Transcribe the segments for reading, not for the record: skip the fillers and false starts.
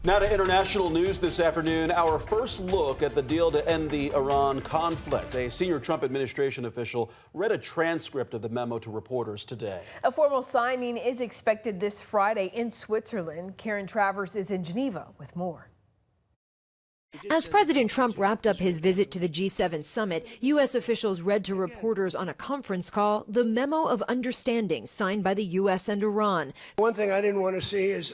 Now to international news this afternoon, our first look at the deal to end the Iran conflict. A senior Trump administration official read a transcript of the memo to reporters today. A formal signing is expected this Friday in Switzerland. Karen Travers is in Geneva with more. As President Trump wrapped up his visit to the G7 summit, U.S. officials read to reporters on a conference call the memo of understanding signed by the U.S. and Iran. One thing I didn't want to see is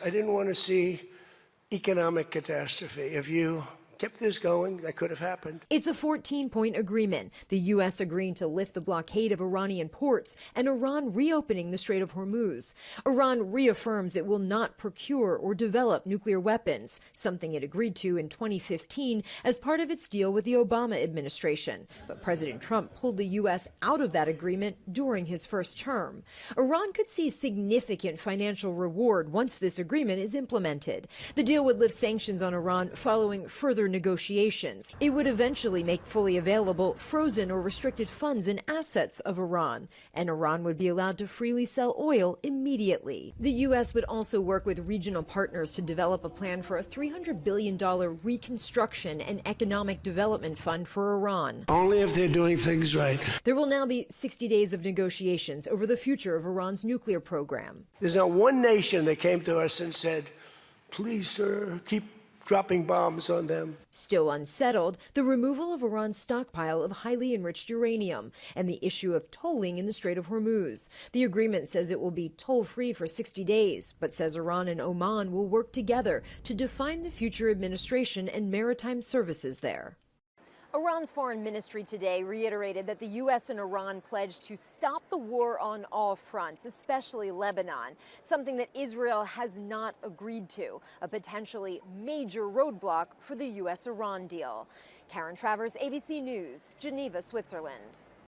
economic catastrophe. If you kept this going, that could have happened. It's a 14-point agreement, the U.S. agreeing to lift the blockade of Iranian ports and Iran reopening the Strait of Hormuz. Iran reaffirms it will not procure or develop nuclear weapons, something it agreed to in 2015 as part of its deal with the Obama administration. But President Trump pulled the U.S. out of that agreement during his first term. Iran could see significant financial reward once this agreement is implemented. The deal would lift sanctions on Iran following further negotiations. It would eventually make fully available frozen or restricted funds and assets of Iran, and Iran would be allowed to freely sell oil immediately. The U.S. would also work with regional partners to develop a plan for a $300 billion reconstruction and economic development fund for Iran. Only if they're doing things right. There will now be 60 days of negotiations over the future of Iran's nuclear program. There's not one nation that came to us and said, please, sir, keep dropping bombs on them. Still unsettled, the removal of Iran's stockpile of highly enriched uranium and the issue of tolling in the Strait of Hormuz. The agreement says it will be toll-free for 60 days, but says Iran and Oman will work together to define the future administration and maritime services there. Iran's foreign ministry today reiterated that the U.S. and Iran pledged to stop the war on all fronts, especially Lebanon, something that Israel has not agreed to, a potentially major roadblock for the U.S.-Iran deal. Karen Travers, ABC News, Geneva, Switzerland.